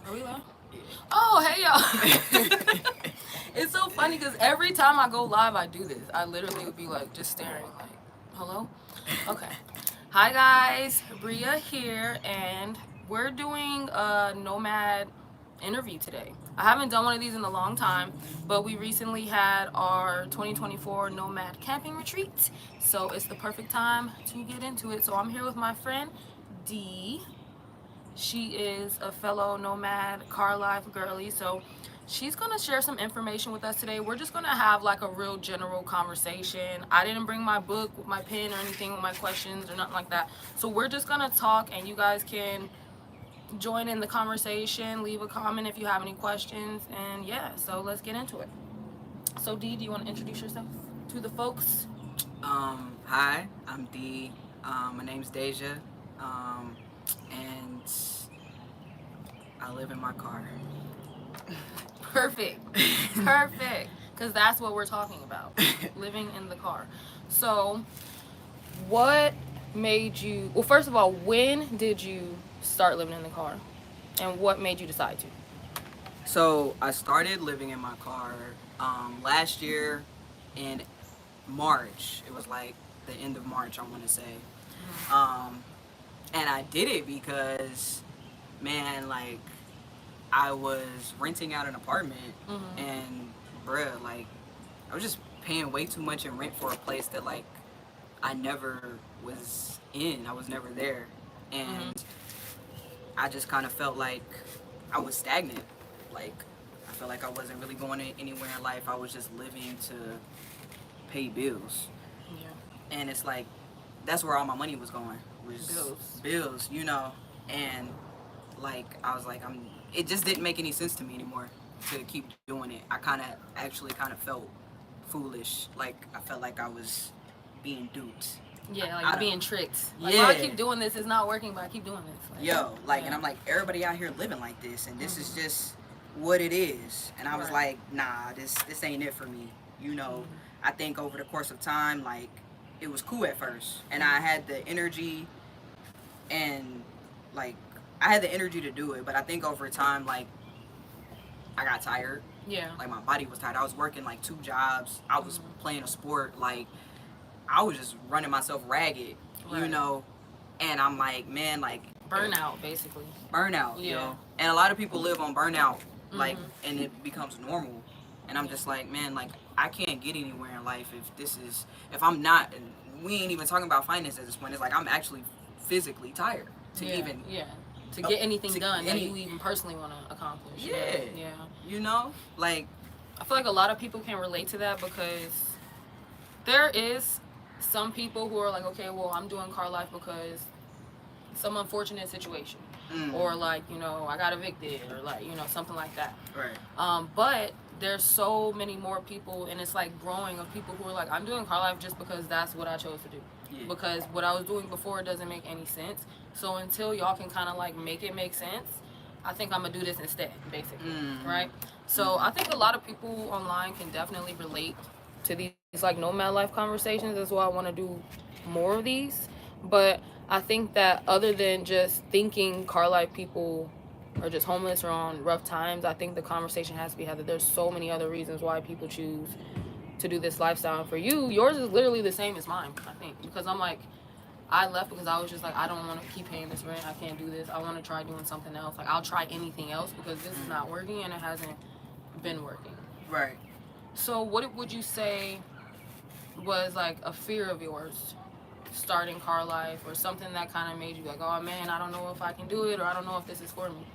Are we live? Yeah. Oh, hey y'all. It's so funny because every time I go live, I do this. I literally would be like just staring, like, hello? Okay. Hi guys, Bria here, and we're doing a Nomad interview today. I haven't done one of these in a long time, but we recently had our 2024 Nomad camping retreat, so it's the perfect time to get into it. So I'm here with my friend Dee. She is a fellow Nomad car life girly, so she's gonna share some information with us today. We're just gonna have like a real general conversation. I didn't bring my book with my pen or anything with my questions or nothing like that. So we're just gonna talk, and you guys can join in the conversation, leave a comment if you have any questions, and yeah, so let's get into it. So Dee, do you want to introduce yourself to the folks? Hi, I'm Dee. My name's Deja. And I live in my car. Perfect. Perfect. Because that's what we're talking about, living in the car. So, what made you, well, first of all, when did you start living in the car? And what made you decide to? So I started living in my car last year in March. It was like the end of March, I want to say. Um, and I did it because, man, like, I was renting out an apartment, Mm-hmm. and bruh, like, I was just paying way too much in rent for a place that, like, I never was in. I was never there. Mm-hmm. And I just kind of felt like I was stagnant. Like, I felt like I wasn't really going anywhere in life. I was just living to pay bills. Yeah. And it's like, that's where all my money was going, was Bills. bills, you know. And like, I was like, it just didn't make any sense to me anymore to keep doing it. I kind of actually kind of felt foolish. Like, I felt like I was being duped. Yeah, like I you're don't, being tricked. Like, yeah. why I keep doing this, it's not working, but I keep doing this. Like, Yo, like, and yeah. I'm like, everybody out here living like this, and this is Mm-hmm. just what it is. And I was Right. like, nah, this ain't it for me. You know, Mm-hmm. I think over the course of time, like, it was cool at first, and I Mm-hmm. had the energy, and like, I had the energy to do it. But I think over time, like, I got tired. Yeah. Like, my body was tired. I was working like 2 jobs. I was Mm-hmm. playing a sport. Like, I was just running myself ragged. You Right. know, and I'm like, man, like, Burnout, basically. burnout, Yeah. yo. And a lot of people live on burnout, like, Mm-hmm. and it becomes normal. And I'm just like, man, like, I can't get anywhere in life if I'm not, and we ain't even talking about finance at this point. It's like I'm actually physically tired to Yeah. even, Yeah. To get anything to done that any, you even personally want to accomplish. yeah, Yeah. you know, like, I feel like a lot of people can relate to that because there is some people who are like, okay, well, I'm doing car life because some unfortunate situation, or like, I got evicted, or like, something like that. right, But there's so many more people, and it's like growing of people who are like, I'm doing car life just because that's what I chose to do. yeah, Because what I was doing before doesn't make any sense. So until y'all can kind of like make it make sense, I think I'm gonna do this instead, basically, right? So I think a lot of people online can definitely relate to these like nomad life conversations. That's why I want to do more of these. But I think that other than just thinking car life people are just homeless or on rough times, I think the conversation has to be had that there's so many other reasons why people choose to do this lifestyle. And for you, yours is literally the same as mine, I think. Because I'm like, I left because I was just like, I don't want to keep paying this rent. I can't do this. I want to try doing something else. Like, I'll try anything else because this is not working and it hasn't been working. right. So, what would you say was like a fear of yours starting car life, or something that kind of made you like, oh man, I don't know if I can do it, or I don't know if this is for me?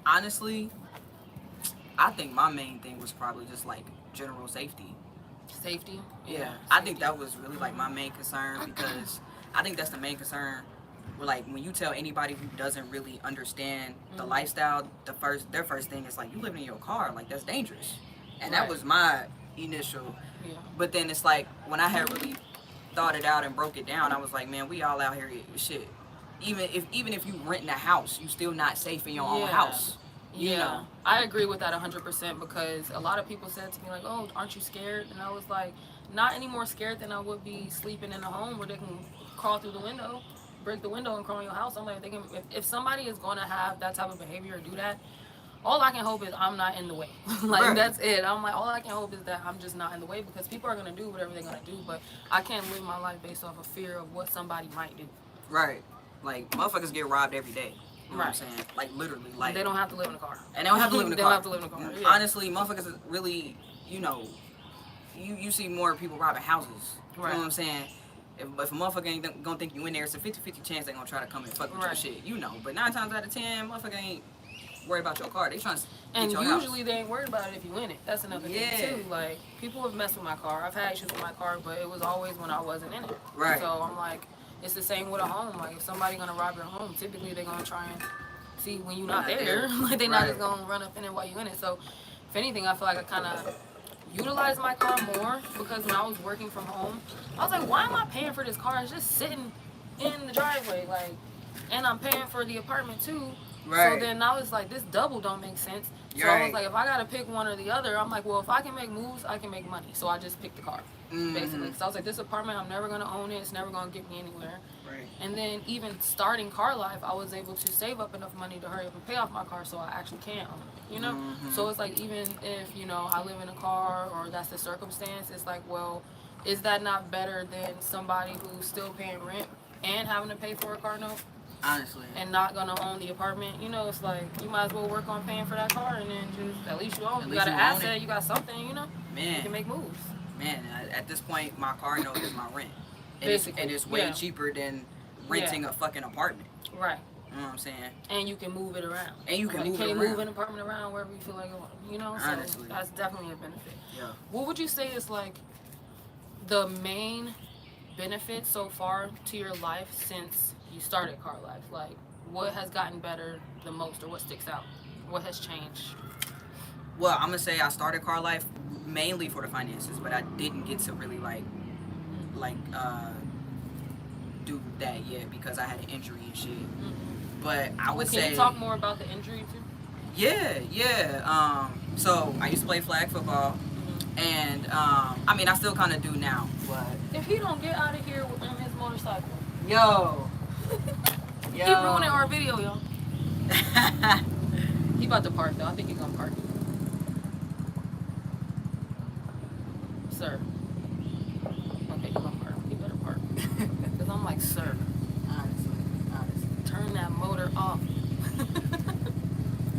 Honestly, I think my main thing was probably just like general safety. Safety? Yeah, Yeah, I think safety. that was really like my main concern, because I think that's the main concern. Where, like, when you tell anybody who doesn't really understand the lifestyle, their first thing is like, you living in your car, like, that's dangerous. And that Right. was my initial. Yeah. But then it's like, when I had really thought it out and broke it down, I was like, man, we all out here shit. Even if you renting a house, you still not safe in your own Yeah. house. You Yeah, know. I agree with that 100% because a lot of people said to me like, "Oh, aren't you scared?" And I was like, "Not any more scared than I would be sleeping in a home where they can crawl through the window, break the window and crawl in your house. I'm like, if somebody is going to have that type of behavior or do that, all I can hope is I'm not in the way. Like, Right. that's it. I'm like, all I can hope is that I'm just not in the way, because people are going to do whatever they're going to do, but I can't live my life based off of fear of what somebody might do. Right. Like, motherfuckers get robbed every day. You know Right. what I'm saying? Like, literally. Like, They don't have to live in a car. and they don't have to live in a They car. don't have to live in a car. Yeah. Honestly, motherfuckers is really, you know, you see more people robbing houses. You Right. know what I'm saying? If a motherfucker ain't gonna think you in there, it's a 50-50 chance they gonna try to come and fuck with your Right. shit. You know. But 9 times out of 10, motherfucker ain't worried about your car. They trying to And get your usually they ain't worried about it if you win it. That's another Yeah. thing too. Like, people have messed with my car. I've had issues with my car, but it was always when I wasn't in it. Right. So I'm like, it's the same with a home. Like, if somebody gonna rob your home, typically they're gonna try and see when you're not there. Like, they're not just Right. gonna run up in there while you in it. So if anything, I feel like I kind of utilized my car more, because when I was working from home, I was like, why am I paying for this car? It's just sitting in the driveway, like, and I'm paying for the apartment too. Right. So then I was like, this double don't make sense. So You're I was right. like, if I gotta pick one or the other, I'm like, well, if I can make moves, I can make money. So I just picked the car, basically. So I was like, this apartment, I'm never gonna own it. It's never gonna get me anywhere. Right. And then even starting car life, I was able to save up enough money to hurry up and pay off my car, so I actually can own it, you know? So it's like, even if, you know, I live in a car or that's the circumstance, it's like, well, is that not better than somebody who's still paying rent and having to pay for a car note Honestly. and not gonna own the apartment? You know, it's like, you might as well work on paying for that car, and then just, at least you own it. You got an asset, you got something, you know? You Man. can make moves. Man, at this point, my car note is my rent. Basically, And it's way yeah. cheaper than renting a fucking apartment. Right. You know what I'm saying? And you can move it around. And you can move it you around. move an apartment around wherever you feel like going, you know? So Honestly. that's definitely a benefit. Yeah. What would you say is like the main benefit so far to your life since you started car life? Like, what has gotten better the most, or what sticks out? What has changed? Well, I'm gonna say I started car life mainly for the finances, but I didn't get to really like do that yet because I had an injury and shit. But I would say, Can you talk more about the injury too? yeah. So I used to play flag football, and I mean I still kind of do now. But If he don't get out of here on his motorcycle, yo, he ruining our video, y'all. He about to park though. I think he's gonna park. Sir. Okay, you gonna park. You better park. Cause I'm like, sir, honestly. turn that motor off.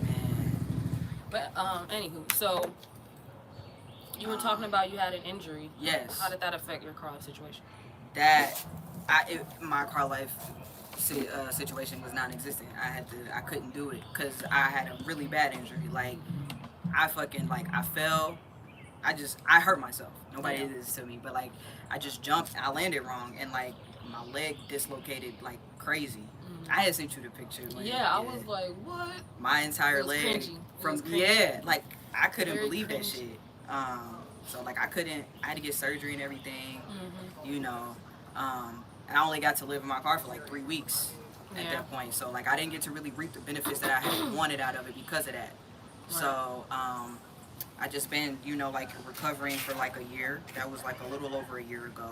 Man. But anywho, so you were talking about you had an injury. Yes. How did that affect your car life situation? My car life situation was non-existent. I couldn't do it because I had a really bad injury. Like I fell. I hurt myself. Nobody did this to me, but like I just jumped. I landed wrong, and like my leg dislocated like crazy. I had sent you the picture. I was like, what? My entire It was leg cringy. It from was cringy. like I couldn't Very believe that cringy. shit. So like I had to get surgery and everything. You know, and I only got to live in my car for like 3 weeks at that point. So like I didn't get to really reap the benefits that I had wanted out of it because of that. Right. So I just been, you know, like recovering for like a year. That was like a little over a year ago.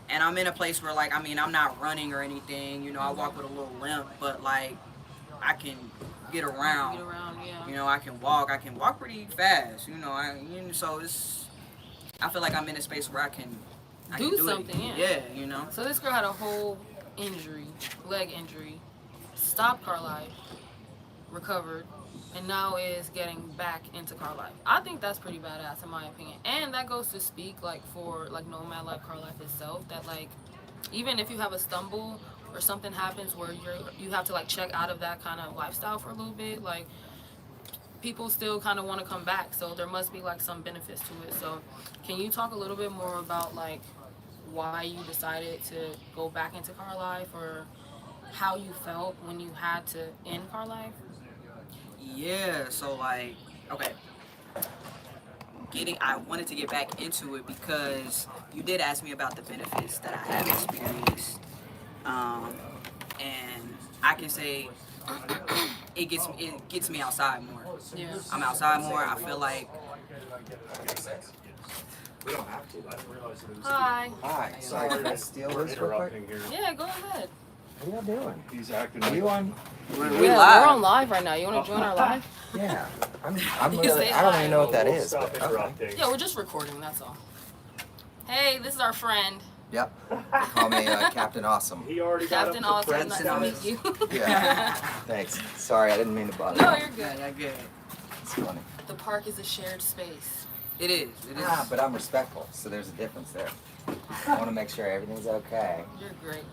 And I'm in a place where like, I mean, I'm not running or anything, you know, I walk with a little limp, but like I can get around. You know, I can walk pretty fast, you know, so I feel like I'm in a space where I can Do do something, it. yeah. You know. So this girl had a whole injury, leg injury, stopped car life, recovered, and now is getting back into car life. I think that's pretty badass in my opinion. And that goes to speak like for like Nomad Life Car Life itself, that like even if you have a stumble or something happens where you have to like check out of that kind of lifestyle for a little bit, like people still kind of want to come back, so there must be like some benefits to it. So can you talk a little bit more about like why you decided to go back into car life, or how you felt when you had to end car life? Yeah, so like, okay. I wanted to get back into it because you did ask me about the benefits that I have experienced. And I can say it gets me outside more. Yeah. I'm outside more. I feel like We don't have to. I didn't realize it was. Hi. Hi. Sorry, did I steal this real quick? Interrupting here. Yeah, go ahead. What are y'all doing? He's acting Are like you on? We Yeah, live. we're on live right now. You want to join our live? Yeah. I'm You really, say I don't hi. even know what that We'll is. Stop But, interrupting. Yeah, we're just recording. That's all. Hey, this is our friend, Yep. Call me Captain Awesome. He already Captain got up to Awesome. Nice to meet you. Yeah. Thanks. Sorry, I didn't mean to bother. No, you. you're good. Yeah, good. It's funny. The park is a shared space. It is. It is. Ah, but I'm respectful, so there's a difference there. I want to make sure everything's okay. You're great.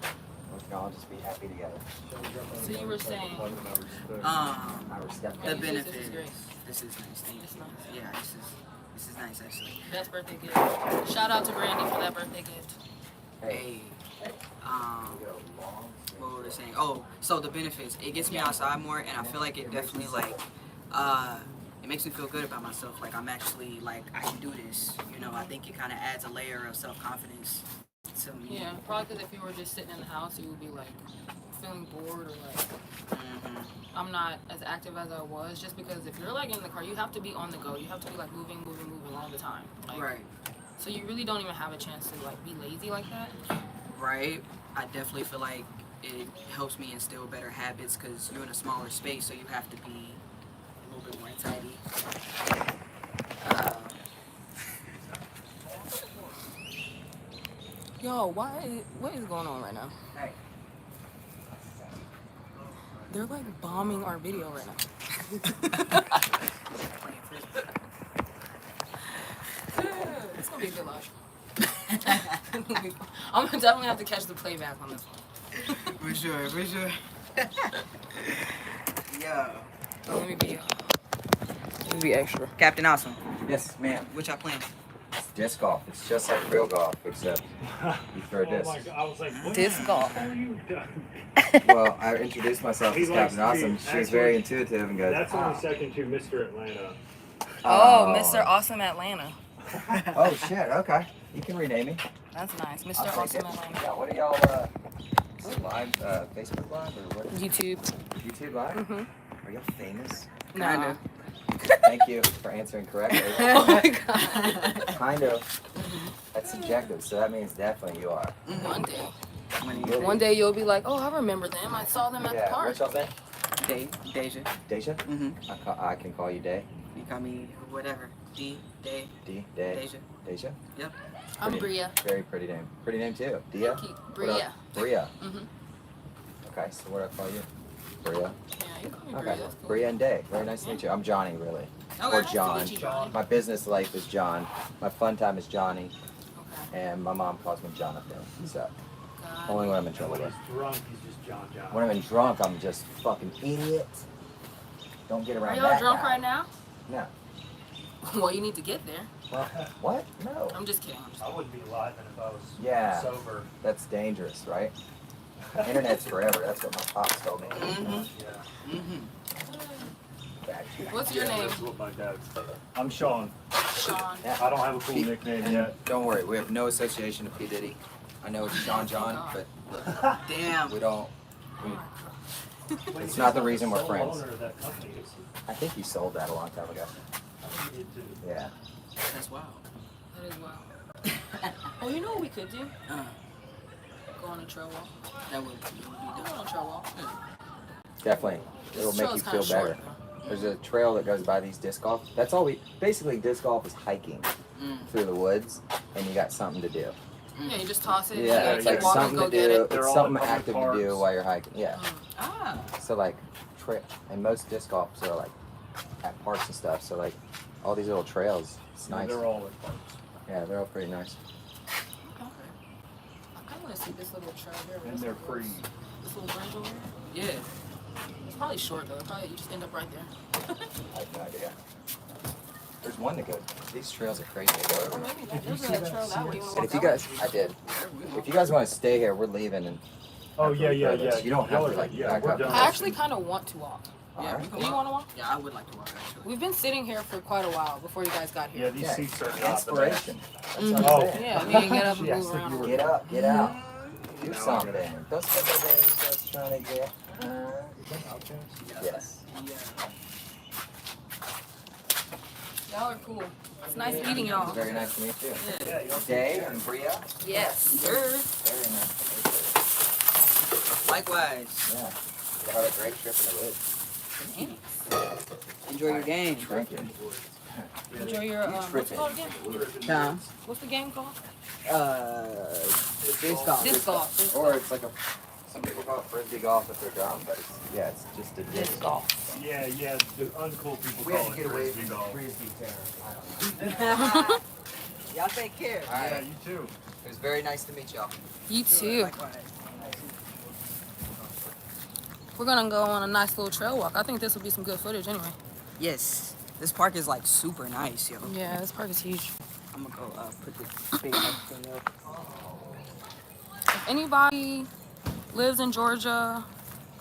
We can all just be happy together. So you were saying, I respect The that. This is benefits. great. This is nice. Thank It's you. nice. Yeah, this is nice actually. Best birthday gift. Shout out to Brandy for that birthday gift. Hey. Hey. What were we saying? Oh, so the benefits. It gets me outside more, and I feel like it definitely it makes me feel good about myself. Like I'm actually like I can do this. You know, I think it kind of adds a layer of self-confidence to me. Yeah, probably because if you were just sitting in the house, you would be like feeling bored or like I'm not as active as I was. Just because if you're like in the car, you have to be on the go. You have to be like moving all the time. Like, Right. So you really don't even have a chance to like be lazy like that. Right. I definitely feel like it helps me instill better habits because you're in a smaller space, so you have to be a little bit more tidy. Yo, what is going on right now? Hey. They're like bombing our video right now. It's gonna be a good live. I'm gonna definitely have to catch the playback on this one. For sure, for sure. Yo. Let me be extra. Captain Awesome. Yes, ma'am. What y'all playing? It's disc golf. It's just like real golf, except you throw a Oh disc. my God! I was like, what Disc golf. are you doing? Well, I introduced myself He as likes Captain to be- Awesome. She was actually, very intuitive and goes, That's "Ah." only second to Mr. Atlanta. Oh, Mr. Awesome Atlanta. Oh, shit. Okay. You can rename me. That's nice. I'll Mr. take Awesome it. Atlanta. Yeah, what are y'all, is it live, Facebook Live or what? YouTube. YouTube Live? Mhm. Are y'all famous? Kinda. Thank you for answering correctly. Oh my god. Kind of. That's subjective, so that means definitely you are. One day. You'll One be. day you'll be like, oh, I remember them. I saw them at the Yeah, park. what's y'all's name? Deja. Deja? Mm-hmm. I can call you Day. You call me whatever. Day. Day. Deja. Deja? Yep. I'm Pretty- Bria. Very pretty name. Pretty name too. Dia? Thank you. What Bria. up? Bria. Mhm. Okay, so what do I call you? Bria. Yeah, you call me Bria. Okay. That's cool. Bria and Day. Very nice to meet you. I'm Johnny, really. Okay. Or Nice to John. meet you, Johnny. My business life is John. My fun time is Johnny. Okay. And my mom calls me Jonathan. So God. only when I'm in And trouble when with. he's drunk, he's just John John. When I'm in drunk, I'm just fucking idiot. Don't get Are around y'all that drunk guy. right now? No. Well, you need to get there. Well, what? No. I'm just kidding. I'm just I wouldn't be alive if I was Yeah. sober. That's dangerous, right? Internet's forever. That's what my pops told me. Mm-hmm. Yeah. Mm-hmm. What's your Yeah, name? That's what my dad said. I'm Sean. Sean. I don't have a cool nickname yet. Don't worry, we have no association to P. Diddy. I know it's John John, but Damn. we don't. Oh my God. Wait, It's he's not the the reason we're sole friends. owner of that company, is he? I think he sold that a long time ago. I think he did too. Yeah. That's wild. That is wild. Oh, you know what we could do? Go on a trail walk. That would be Go dope. on a trail walk. Definitely. It'll This make trail you is feel kinda short, better. though. There's a trail that goes by these disc golf. That's all we. Basically, disc golf is hiking through the woods, and you got something to do. Yeah, you just toss it. Yeah, you gotta it's yeah, like keep walking, something go to get do. it. They're It's all something in public active to do parks. while you're hiking. Yeah. Ah. So like, and most disc golfs are like at parks and stuff. So like, all these little trails. It's nice. They're all at parks. Yeah, they're all pretty nice. Okay. I kind of want to see this little trail here. And they're free. This little bridge over here. Yeah. It's probably short though. Probably you just end up right there. I have no idea. There's one that goes. These trails are crazy. They go Or over. maybe there's a trail that way. And if you guys, I did. If you guys want to stay here, we're leaving. And Oh yeah, yeah, after we yeah. throw this, you don't have Y'all to are like yeah, back we're up. done. I actually kind of want to walk. Yeah, Alright. we Do can you walk. want to walk? Yeah, I would like to walk actually. We've been sitting here for quite a while before you guys got Yeah, here. these Yeah, seats are not the best. inspiration. That's Mhm. what Oh. I'm saying. Yeah, we can get up and Yes, move if you around. were- Get up, get out. Do Now I something. get it. Those people that are just trying to get. Yes. Yeah. Y'all are cool. It's nice meeting y'all. Very nice to meet you. Yeah, you Day and Bria. Yes, sir. Very nice to meet you. Likewise. Yeah. We'll have a great trip in the woods. Enjoy your game. Drinking. Enjoy your, what's it called again? Nah. What's the game called? Disc golf. Disc golf. Or it's like some people call it frisbee golf if they're drunk, but it's just a Disc golf. Yeah, the uncool people We call had to it get away frisbee from golf. frisbee terror. I don't know. Y'all take care. All Yeah, right. you too. It was very nice to meet y'all. You too. Likewise. We're gonna go on a nice little trail walk. I think this will be some good footage anyway. Yes. This park is like super nice, yo. Yeah, this park is huge. I'm gonna go put this big thing up. If anybody lives in Georgia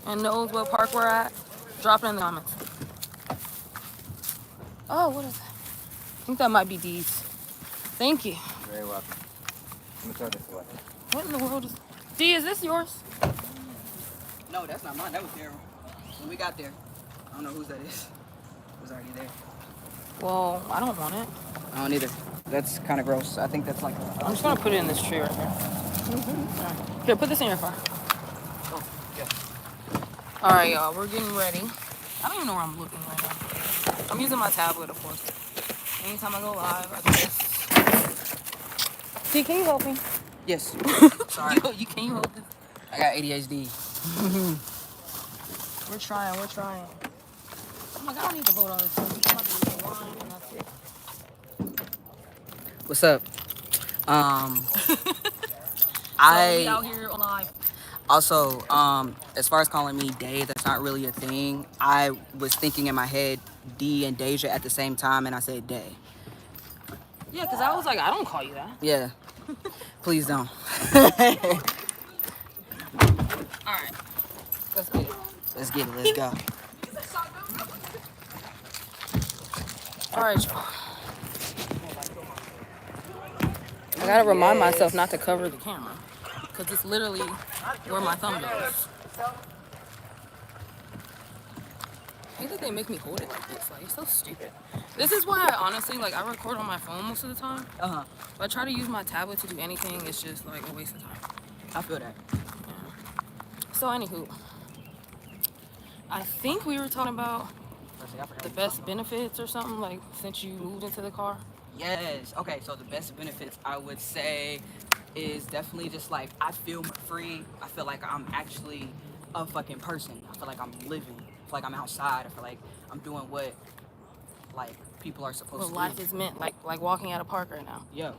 and knows what park we're at, drop it in the comments. Oh, what is that? I think that might be D's. Thank you. You're very welcome. I'm gonna throw this away. What in the world is... D, is this yours? No, that's not mine. That was there when we got there. I don't know whose that is. It was already there. Well, I don't want it. I don't either. That's kind of gross. I think that's like. I'm just gonna put it in this tree right here. Alright. Here, put this in your car. Oh, yeah. Alright, y'all, we're getting ready. I don't even know where I'm looking right now. I'm using my tablet, of course. Anytime I go live, I do this. D, can you help me? Yes. Sorry. Can you hold this? I got ADHD. We're trying. I'm like, I don't need to hold all this stuff. I'm about to use the wine and that's it. What's up? So we out here on live. Also, as far as calling me Day, that's not really a thing. I was thinking in my head D and Deja at the same time, and I said Day. Yeah, because I was like, I don't call you that. Yeah. Please don't. Alright. Let's get it. Let's get it. Let's go. Alright, y'all. I gotta remind myself not to cover the camera. Because it's literally where my thumb goes. I hate that they make me hold it like this. Like, it's so stupid. This is why I honestly, like, I record on my phone most of the time. Uh-huh. If I try to use my tablet to do anything, it's just, like, a waste of time. I feel that. Yeah. So, anywho. I think we were talking about the best benefits or something, like, since you moved into the car. Yes. Okay, so the best benefits I would say is definitely just like I feel free. I feel like I'm actually a fucking person. I feel like I'm living. I feel like I'm outside. I feel like I'm doing what like people are supposed What to life do. is meant, like walking at a park right now. Yo,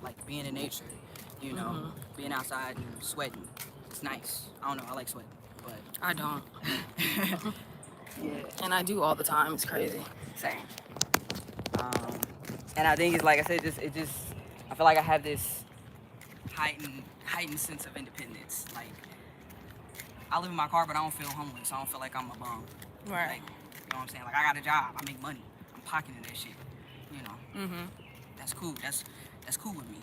like being in nature, you know, being outside and sweating. It's nice. I don't know, I like sweating, but I don't. yeah. And I do all the time. It's crazy. Same. And I think it's like I said, I feel like I have this heightened sense of independence. Like I live in my car, but I don't feel homeless. I don't feel like I'm a bum. Right. Like, you know what I'm saying? Like I got a job. I make money. I'm pocketing that shit. You know. That's cool. That's cool with me.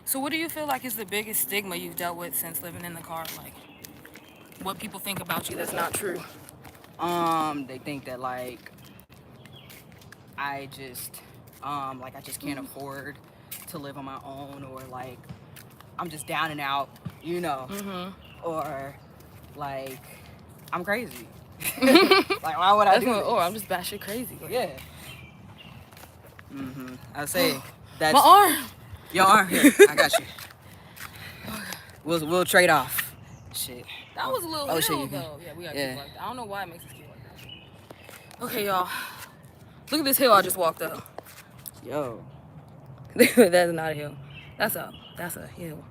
So what do you feel like is the biggest stigma you've dealt with since living in the car? Like, what people think about you that's not true? They think that like I just can't afford to live on my own, or like I'm just down and out, you know, or like I'm crazy. Like why would I do this? Or I'm just batshit crazy. Like, Yeah. I'd say that's my arm. your arm here. I got you. We'll trade off. Shit. That was a little Oh, shit, hill you can- though. Yeah, we gotta yeah. keep like that. I don't know why it makes us keep like that. Okay, y'all. Look at this hill I just walked up. Yo. That's not a hill. That's a hill.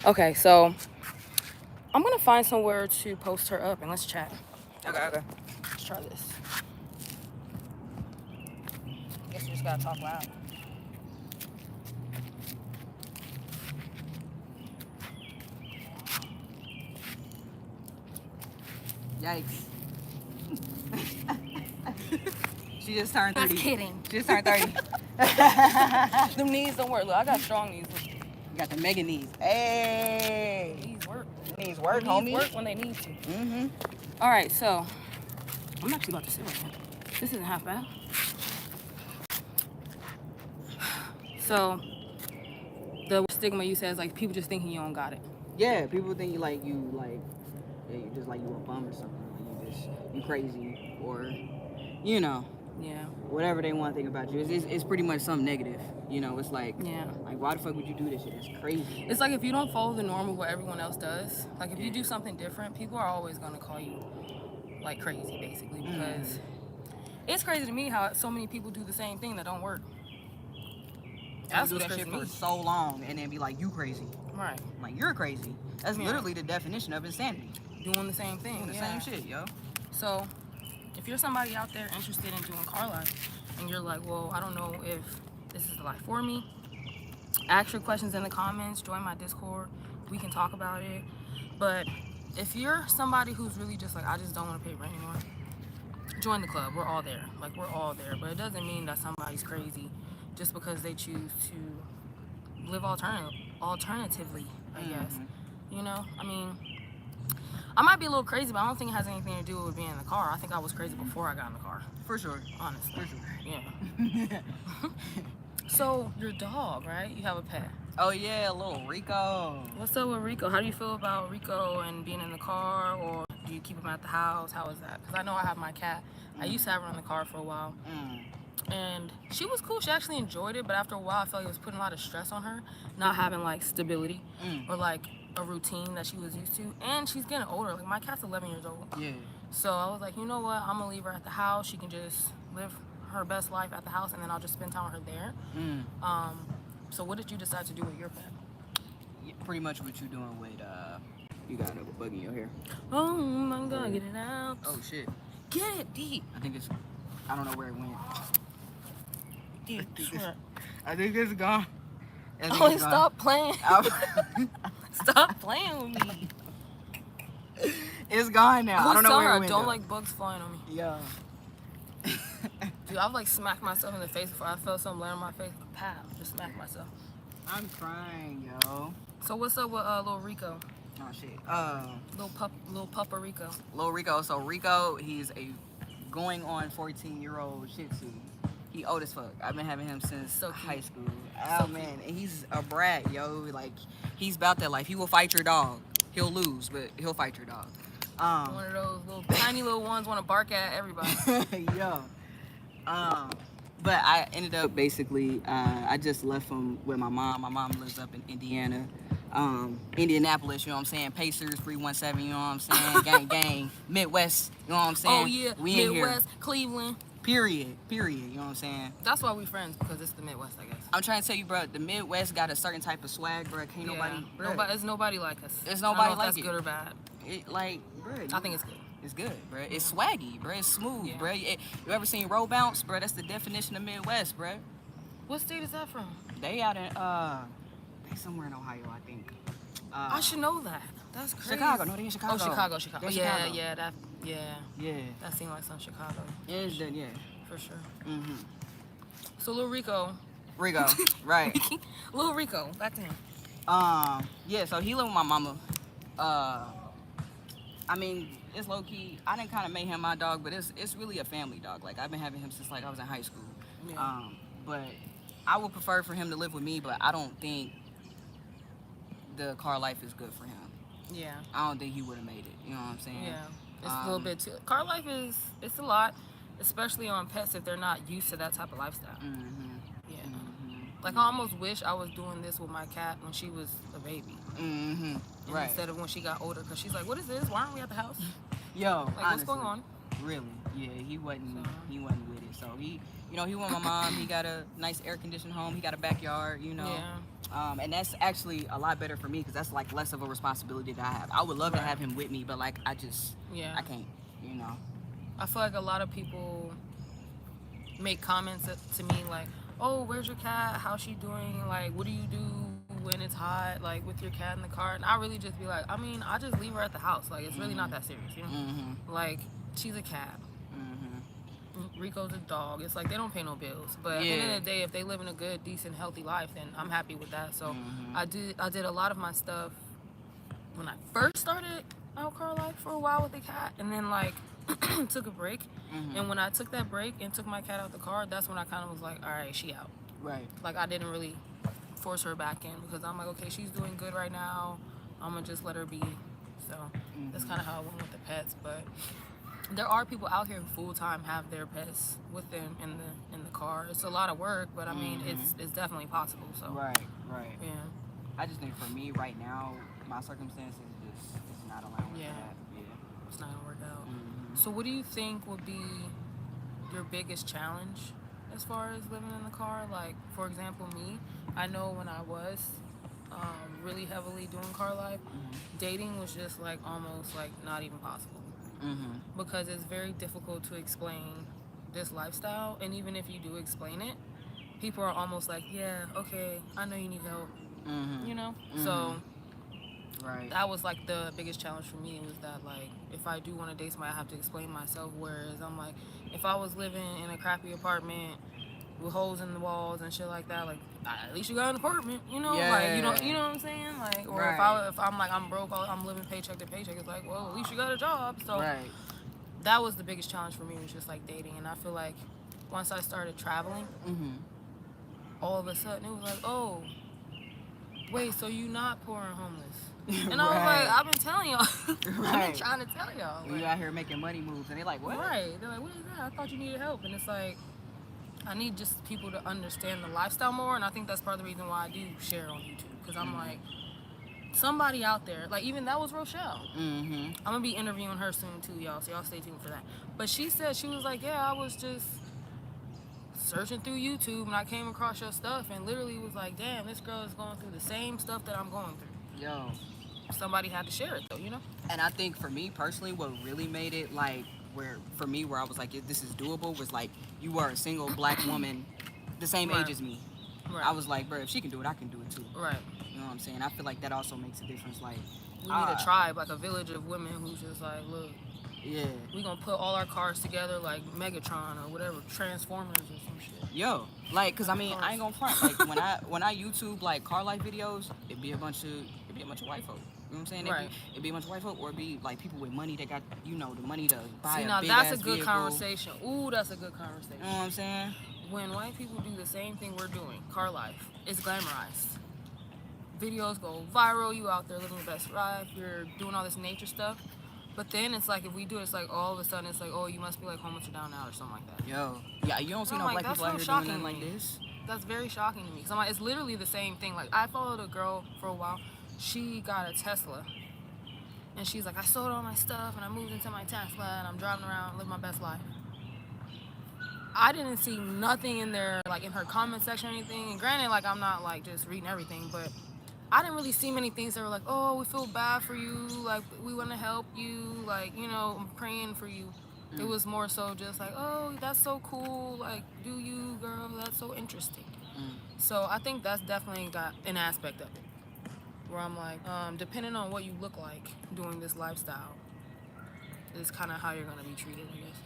Okay, so I'm gonna find somewhere to post her up and let's chat. Okay. Let's try this. Guess you just gotta talk loud. Yikes. She just turned 30. Just kidding. She just turned 30. Them knees don't work. Look, I got strong knees. You got the mega knees. Hey. Knees work. Knees work, Knees homie. work when they need to. All right, so I'm actually about to sit right now. This isn't half bad. So the worst stigma you said is like people just thinking you don't got it. Yeah, people think you just like you a bum or something. Like you crazy or, you know. Yeah. Whatever they want to think about you. It's pretty much something negative. You know, it's like, Yeah. like, why the fuck would you do this shit? It's crazy. It's like if you don't follow the norm of what everyone else does, like if you do something different, people are always going to call you like crazy, basically, because it's crazy to me how so many people do the same thing that don't work. That's do that shit for so long and then be like, you crazy. Right. Like, you're crazy. That's literally the definition of insanity. Doing the same thing. Doing the same shit, yo. So, if you're somebody out there interested in doing car life and you're like, well, I don't know if this is the life for me, ask your questions in the comments, join my Discord, we can talk about it. But if you're somebody who's really just like, I just don't want to pay rent anymore, join the club. We're all there. Like, we're all there. But it doesn't mean that somebody's crazy just because they choose to live alternatively, I guess. You know, I mean, I might be a little crazy, but I don't think it has anything to do with being in the car. I think I was crazy before I got in the car. For sure. Honestly. For sure. Yeah. So, your dog, right? You have a pet. Oh, yeah, little Rico. What's up with Rico? How do you feel about Rico and being in the car, or do you keep him at the house? How is that? Because I know I have my cat. I used to have her in the car for a while. And she was cool. She actually enjoyed it, but after a while, I felt like it was putting a lot of stress on her, not having, like, stability or, like, a routine that she was used to. And she's getting older. Like, my cat's 11 years old. Yeah. So I was like, you know what? I'm going to leave her at the house. She can just live her best life at the house, and then I'll just spend time with her there. So what did you decide to do with your pet? Yeah, pretty much what you're doing with, you got a bug in your hair. Oh, my God. Get it out. Oh, shit. Get it deep. I don't know where it went. Deep. I think it's gone. Oh, stop playing. Stop playing with me. It's gone now. I don't know where it went. Don't like bugs flying on me. Yeah. Dude, I've like smacked myself in the face before. I felt something land on my face. Pow, just smacked myself. I'm crying, yo. So what's up with little Rico? Oh shit. Little Puppa Rico. Little Rico. So Rico, he's a going on 14-year-old Shih Tzu. He old as fuck. I've been having him since high school. Oh man, and he's a brat, yo. Like he's about that life. He will fight your dog. He'll lose, but he'll fight your dog. One of those little tiny little ones want to bark at everybody. Yo. But I ended up basically, I just left him with my mom. My mom lives up in Indiana, Indianapolis, you know what I'm saying? Pacers, 317, you know what I'm saying? Gang, Midwest, you know what I'm saying? Oh yeah, we Midwest, Cleveland. Period, you know what I'm saying? That's why we friends, because it's the Midwest, I guess. I'm trying to tell you, bro, the Midwest got a certain type of swag, bro. Can't nobody, it's nobody like us. It's nobody like like that's it. good or bad. Bro. I think it's good. It's good, bro. It's swaggy, bro. It's smooth, bro. You ever seen roll bounce, bro? That's the definition of Midwest, bro. What state is that from? They out in they somewhere in Ohio, I think. I should know that. That's crazy. Chicago. No, they in Chicago. Oh, Chicago. They're Yeah, yeah. That seemed like some Chicago. Yeah. For sure. So Lil Rico, right. Lil Rico, back to him. Yeah. So he lived with my mama. I mean, it's low key. I didn't kind of make him my dog, but it's really a family dog. Like I've been having him since like I was in high school. Yeah. But I would prefer for him to live with me, but I don't think the car life is good for him. Yeah. I don't think he would have made it. You know what I'm saying? Yeah. It's a little bit too. Car life it's a lot, especially on pets if they're not used to that type of lifestyle. Yeah. Like I almost wish I was doing this with my cat when she was a baby. Right. Instead of when she got older, because she's like, "What is this? Why aren't we at the house?" Yo, like, honestly, what's going on? Really? Yeah, he wasn't with it. So he went with my mom. He got a nice air conditioned home. He got a backyard. You know. Yeah. And that's actually a lot better for me because that's like less of a responsibility that I have. I would love to have him with me, but like I can't. You know. I feel like a lot of people make comments to me like, "Oh, where's your cat? How's she doing? Like, what do you do when it's hot, like with your cat in the car?" And I really just be like, I mean, I just leave her at the house. Like, it's really not that serious, you know? Like, she's a cat. Rico's a dog. It's like they don't pay no bills. But at the end of the day, if they live in a good, decent, healthy life, then I'm happy with that. So I did a lot of my stuff when I first started out car life for a while with the cat, and then like took a break. And when I took that break and took my cat out the car, that's when I kind of was like, all right, she out. Right. Like I didn't really force her back in because I'm like, okay, she's doing good right now. I'm gonna just let her be. So that's kind of how I went with the pets. But there are people out here who full time have their pets with them in the car. It's a lot of work, but I mean, it's definitely possible. So Right. yeah. I just think for me right now, my circumstances just is not allowing for Yeah. that. Yeah. It's not gonna work out. Mm-hmm. So what do you think would be your biggest challenge as far as living in the car? Like, for example, me, I know when I was really heavily doing car life, dating was just like almost like not even possible because it's very difficult to explain this lifestyle, and even if you do explain it, people are almost like, yeah, okay, I know you need help, you know. So Right. that was like the biggest challenge for me, was that like if I do want to date somebody, I have to explain myself, whereas I'm like, if I was living in a crappy apartment with holes in the walls and shit like that, like at least you got an apartment, you know, like you know what I'm saying, like, or if I'm like I'm broke, I'm living paycheck to paycheck, it's like, well, at least you got a job. So that was the biggest challenge for me, was just like dating. And I feel like once I started traveling, all of a sudden it was like, oh, wait, so you not poor and homeless? And I was like, I've been telling y'all. I've been trying to tell y'all. Like, you out here making money moves, and they're like, what? Right. They're like, what is that? I thought you needed help. And it's like, I need just people to understand the lifestyle more. And I think that's part of the reason why I do share on YouTube. Because I'm like, somebody out there, like even that was Rochelle. I'm going to be interviewing her soon too, y'all. So y'all stay tuned for that. But she said, she was like, yeah, I was just searching through YouTube and I came across your stuff and literally was like, damn, this girl is going through the same stuff that I'm going through. Yo. Somebody had to share it though, you know? And I think for me personally, what really made it like where I was like, this is doable, was like, you were a single black woman the same age as me. I was like, bro, if she can do it, I can do it too. Right. You know what I'm saying? I feel like that also makes a difference. Like, we need a tribe, like a village of women who's just like, look, we gonna put all our cars together like Megatron or whatever, Transformers or some shit. Yo, like, cause I mean, I ain't gonna front. Like when I YouTube like car life videos, it'd be a bunch of white folk. You know what I'm saying? It'd be a bunch of white folk, or it'd be like people with money that got, you know, the money to buy a big that's ass a good vehicle. conversation. Ooh, that's a good conversation. You know what I'm saying? When white people do the same thing we're doing, car life, it's glamorized. Videos go viral, you out there living the best life, you're doing all this nature stuff. But then it's like, if we do it, it's like all of a sudden it's like, oh, you must be like homeless or down out or something like that. Yo, yeah, you don't see no like, black people out here doing nothing like this. That's very shocking to me. Cause I'm like, it's literally the same thing. Like, I followed a girl for a while. She got a Tesla. And she's like, I sold all my stuff and I moved into my Tesla and I'm driving around, living my best life. I didn't see nothing in there, like in her comment section or anything. And granted, like, I'm not like just reading everything, but I didn't really see many things that were like, oh, we feel bad for you, like we want to help you, like, you know, I'm praying for you. It was more so just like, oh, that's so cool, like, do you, girl, that's so interesting. So I think that's definitely got an aspect of it, where I'm like, depending on what you look like doing this lifestyle is kind of how you're going to be treated, I guess.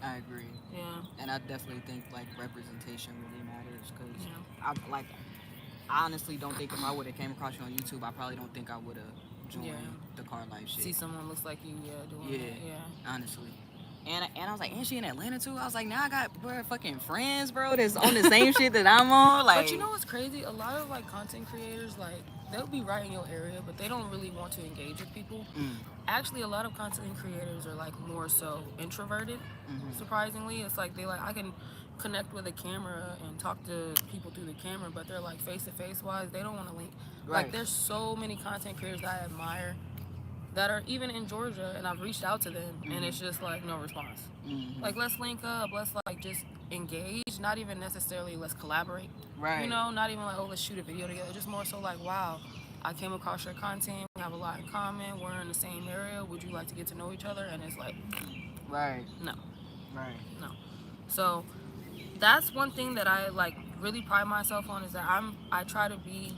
I agree. Yeah. And I definitely think like representation really matters, because I honestly don't think if I would have came across you on YouTube, I probably don't think I would have joined the car life shit. See someone looks like you, doing it. Yeah. Honestly. And I was like, and she in Atlanta too? I was like, now I got fucking friends, bro, that's on the same shit that I'm on. Like, but you know what's crazy? A lot of like content creators, like, they'll be right in your area, but they don't really want to engage with people. Actually, a lot of content creators are like more so introverted. Surprisingly, it's like I can connect with a camera and talk to people through the camera, but they're like face to face wise, they don't want to link. Like, there's so many content creators that I admire that are even in Georgia, and I've reached out to them, and it's just like no response. Like, let's link up, let's like just engage, not even necessarily let's collaborate. You know, not even like, oh, let's shoot a video together. Just more so like, wow, I came across your content, we have a lot in common, we're in the same area, would you like to get to know each other? And it's like, no. No. So that's one thing that I like really pride myself on, is that I try to be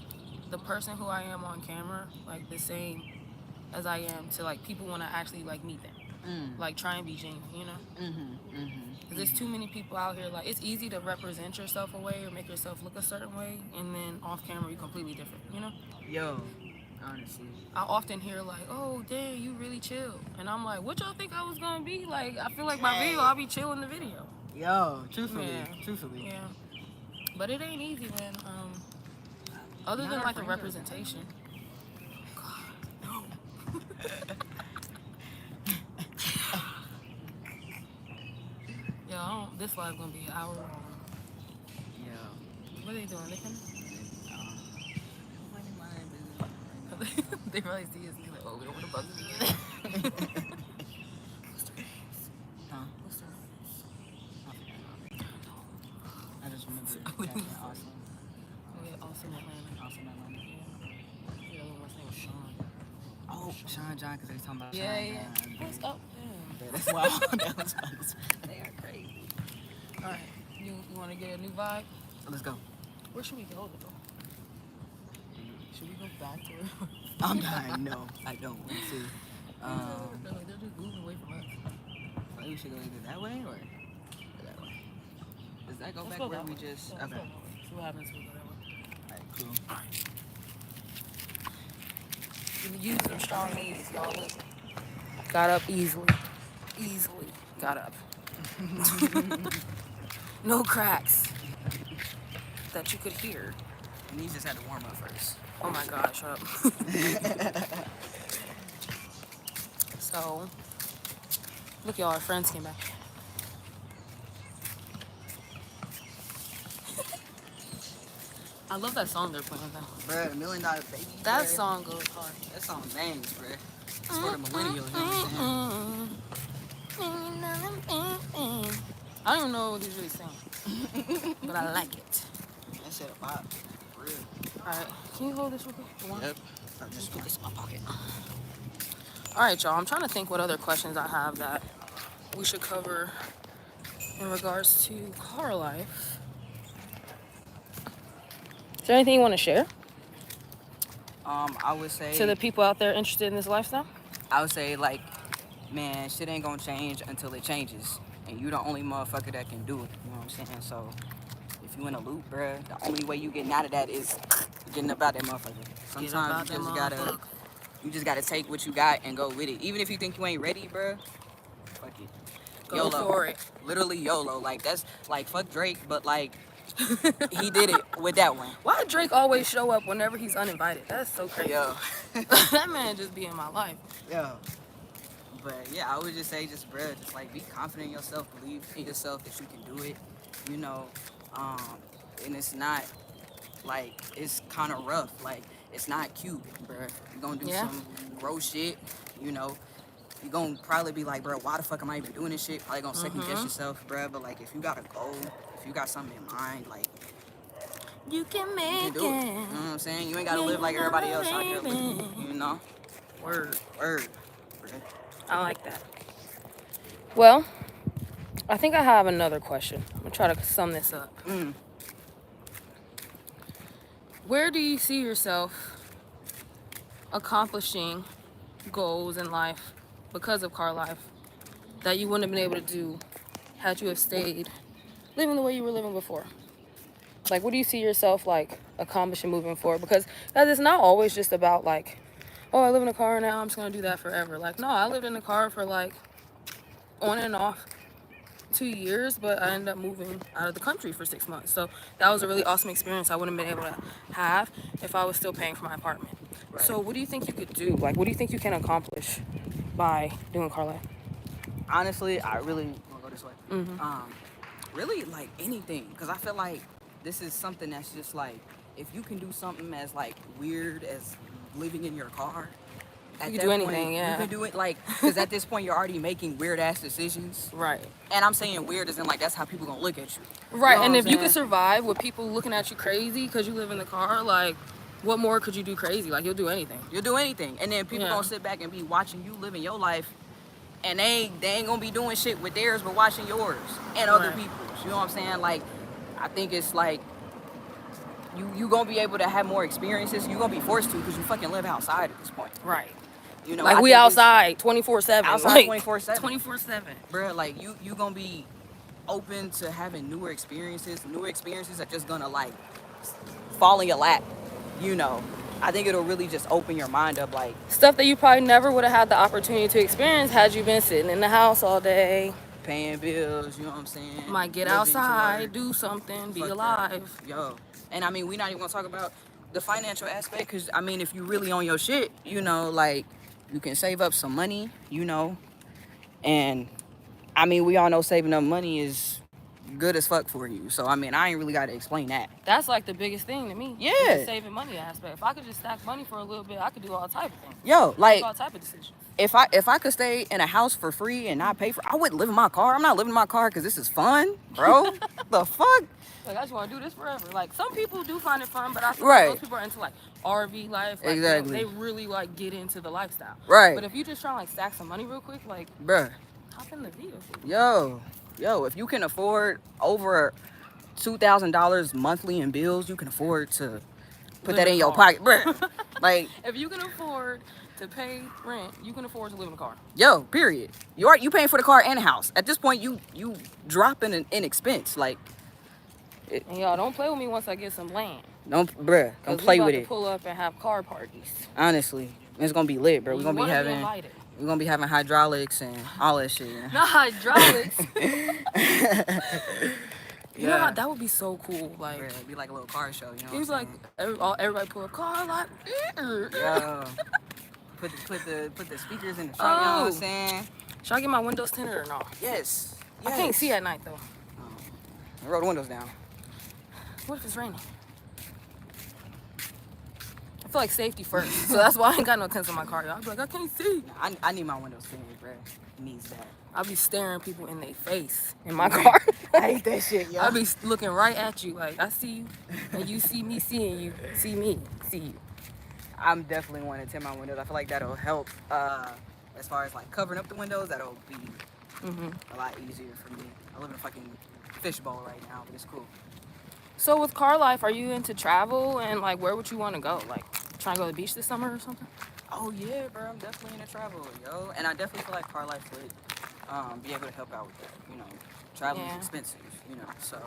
the person who I am on camera, like the same as I am to like people when I actually like meet them. Like, try and be genuine, you know? Cause there's too many people out here, like, it's easy to represent yourself a way or make yourself look a certain way, and then off camera you're completely different, you know? Yo, honestly, I often hear like, oh, dang, you really chill. And I'm like, what y'all think I was gonna be? Like, I feel like my video, I'll be chill in the video. Yo, truthfully. Yeah. But it ain't easy, man. Other Not than our like the friends are representation. God, no. Yo, this live gonna be an hour long. Yeah. What are they doing? They coming? Nobody mind business right now. They probably see us and be like, oh, we don't want to bug them again. What's their names? Huh? What's their names? I just remember Captain Awesome. Oh, yeah, Awesome Atlanta. Awesome Atlanta. Yeah, the other one's name was Sean. Oh, Sean John, because they was talking about Yeah, Sean yeah. John. What's up? Yeah, that's wild. That was fun. They are crazy. All right, you want to get a new vibe? So let's go. Where should we go though? Should we go back to it? I'm dying. No, I don't want to. No, they're just moving away from us. Maybe we should go either that way or that way. Does that go Let's back go where that we way. just? Yeah, Okay. let's go that way. See what happens if we go that way. Alright, cool. You use some strong knees, y'all. Look. Got up easily. Easily got up. No cracks that you could hear. And he just had to warm up first. Oh my God, shut up. So, look, y'all, our friends came back. I love that song they're playing though. Bruh, $1 Million Baby. That bruh. song goes hard. That song bangs, bruh. It's for the millennials, you know what I'm saying? I don't even know what he's really saying, but I like it. That shit a bop. For real. All right, can you hold this real quick? One? Yep. Just put this in my pocket. All right, y'all. I'm trying to think what other questions I have that we should cover in regards to car life. Is there anything you want to share I would say to the people out there interested in this lifestyle? I would say like, man, shit ain't gonna change until it changes. And you the only motherfucker that can do it. You know what I'm saying? So if you in a loop, bruh, the only way you getting out of that is getting up out that motherfucker. Sometimes you just gotta take what you got and go with it. Even if you think you ain't ready, bruh, fuck it. Go YOLO. for it. Literally YOLO. Like that's like fuck Drake, but like he did it with that one. Why does Drake always show up whenever he's uninvited? That's so crazy. Yo. That man just be in my life. Yeah. But yeah, I would just say bruh, just like be confident in yourself, believe in yourself that you can do it, you know. And it's not like it's kind of rough, like it's not cute, bruh. You're gonna do some gross shit, you know. You're gonna probably be like, bruh, why the fuck am I even doing this shit? Probably gonna second guess yourself, bruh. But like if you got a goal, if you got something in mind, like You can you make can do it. You know what I'm saying? You ain't gotta live like everybody else out here living, you know. Word. Bruh. I like that. Well, I think I have another question. I'm gonna try to sum this up. Where do you see yourself accomplishing goals in life because of car life that you wouldn't have been able to do had you have stayed living the way you were living before? Like, what do you see yourself like accomplishing moving forward? Because it's not always just about like, oh, I live in a car now, I'm just gonna do that forever. Like, no, I lived in a car for like on and off 2 years, but I ended up moving out of the country for 6 months. So that was a really awesome experience I wouldn't have been able to have if I was still paying for my apartment. Right. So what do you think you could do? Like, what do you think you can accomplish by doing car life? Honestly, I really want to go this way. Really, like anything, because I feel like this is something that's just like, if you can do something as like weird as living in your car, you can do anything, you can do it, like, because at this point you're already making weird ass decisions. Right. And I'm saying weird as in like that's how people gonna look at you. Right. You know and if you could survive with people looking at you crazy because you live in the car, like, what more could you do crazy? Like, you'll do anything. You'll do anything. And then people gonna sit back and be watching you living your life, and they ain't gonna be doing shit with theirs but watching yours and other people's. You know what I'm saying? Like, I think it's like you gonna be able to have more experiences. You're gonna be forced to because you fucking live outside at this point. Right. You know, like, we outside 24/7. Outside 24/7. 24/7. Bruh, like you gonna be open to having newer experiences. Newer experiences are just gonna like fall in your lap. You know, I think it'll really just open your mind up, like stuff that you probably never would have had the opportunity to experience had you been sitting in the house all day. Paying bills, you know what I'm saying? Might get outside, do something, be alive. Yo. And I mean, we not even gonna talk about the financial aspect, because I mean, if you really on your shit, you know, like you can save up some money, you know, and I mean, we all know saving up money is good as fuck for you. So I mean, I ain't really got to explain that. That's like the biggest thing to me. Yeah. The saving money aspect. If I could just stack money for a little bit, I could do all type of things. Yo, like Make all type of decisions. if I could stay in a house for free and not pay for, I wouldn't live in my car. I'm not living in my car because this is fun, bro. The fuck? Like, I just want to do this forever. Like, some people do find it fun, but I feel Right. like those people are into, like, RV life. Like, Exactly. They really, like, get into the lifestyle. Right. But if you just try to, like, stack some money real quick, like, Bruh. hop in the vehicle. Yo, if you can afford over $2,000 monthly in bills, you can afford to put that in your pocket, bruh. Like, if you can afford to pay rent, you can afford to live in a car. yo, period. You paying for the car and the house. At this point, you dropping in expense. Like, And y'all, don't play with me once I get some land. don't play with We it. pull up and have car parties. Honestly, it's gonna be lit, bro. You We're gonna be wanna having hydraulics and all that shit. You know? Not hydraulics. You know how that would be so cool. Like, Bruh, it'd be like a little car show. You know? it was like everybody pull a car like. Yo, put the speakers in the front. You know what I'm saying? Should I get my windows tinted or no? Yes. I can't see at night though. Roll the windows down. What if it's raining? I feel like safety first, so that's why I ain't got no tints in my car. Y'all I'll be like, I can't see. I need my windows tinted, bro. Needs that. I'll be staring people in their face in my car. I hate that shit, yo. I'll be looking right at you, like I see you, and you see me seeing you, see me, see you. I'm definitely wanting to tint my windows. I feel like that'll help. As far as like covering up the windows, that'll be a lot easier for me. I live in a fucking fishbowl right now, but it's cool. So with car life, are you into travel and like where would you want to go? Like trying to go to the beach this summer or something? Oh yeah, bro, I'm definitely into travel, yo. And I definitely feel like car life would be able to help out with that. You know, traveling is expensive, you know. So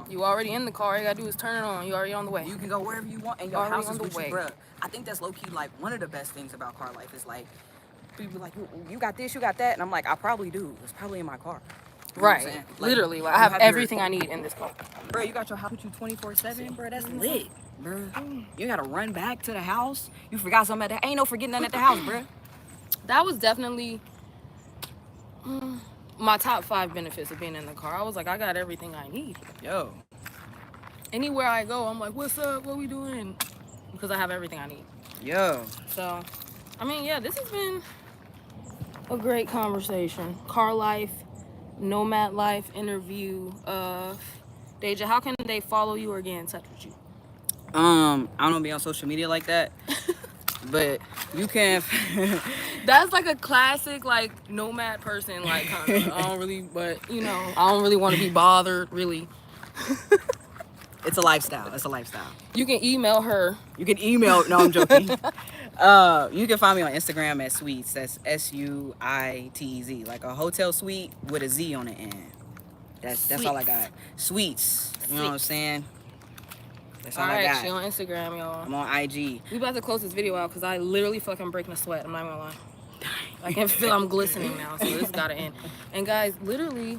you already in the car, all you gotta do is turn it on. You already on the way. you can go wherever you want and your Already house on is the with you, way. bro. I think that's low key like one of the best things about car life is like people like you got this, you got that, and I'm like I probably do. It's probably in my car. You know what I'm Right. saying? Literally, like, I you have your- everything I need in this car. Bro, you got your house with you 24/7, bro. That's lit, bro. You gotta run back to the house. You forgot something at the ain't no forgetting nothing at the house, bro. That was definitely my top 5 benefits of being in the car. I was like, I got everything I need. Yo, Anywhere I go, I'm like, what's up? What we doing? Because I have everything I need. yo. So, I mean, yeah, this has been a great conversation. Car life, nomad life interview. Deja, how can they follow you or get in touch with you? I don't be on social media like that, but you can. That's like a classic, like, nomad person, like, kind of. I don't really, but, you know, I don't really want to be bothered, really. It's a lifestyle. It's a lifestyle. You can email her. You can email. No, I'm joking. You can find me on Instagram at Sweets. That's SUITZ, like a hotel suite with a Z on the end. That's all I got. Sweets. You know what I'm saying? That's all I Alright, got. she on Instagram, y'all. I'm on IG. We about to close this video out because I literally feel like I'm breaking a sweat. I'm not gonna lie. I can feel I'm glistening now, so this gotta end. And guys, literally,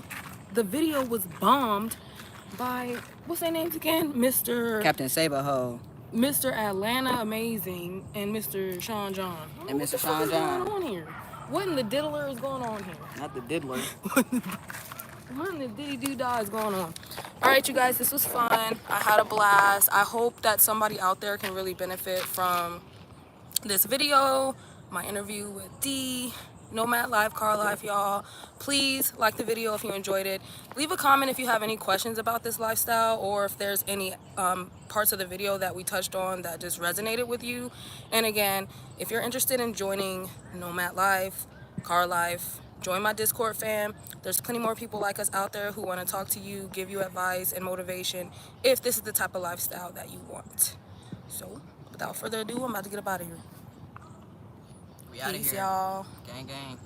the video was bombed by, what's their names again? Captain Saberho. Mr. Atlanta Amazing and Mr. Sean John. And What the Mr. fuck Sean is John. going on here? What in the diddler is going on here? Not the diddler. What in the diddy doo dah is going on? All right, you guys, this was fun. I had a blast. I hope that somebody out there can really benefit from this video, my interview with D, Nomad Life, Car Life, y'all. Please like the video if you enjoyed it. Leave a comment if you have any questions about this lifestyle or if there's any parts of the video that we touched on that just resonated with you. And again, if you're interested in joining Nomad Life, Car Life, join my Discord fam. There's plenty more people like us out there who want to talk to you, give you advice and motivation if this is the type of lifestyle that you want. So, without further ado, I'm about to get up out of here. We out of Peace, here. y'all. Gang, gang.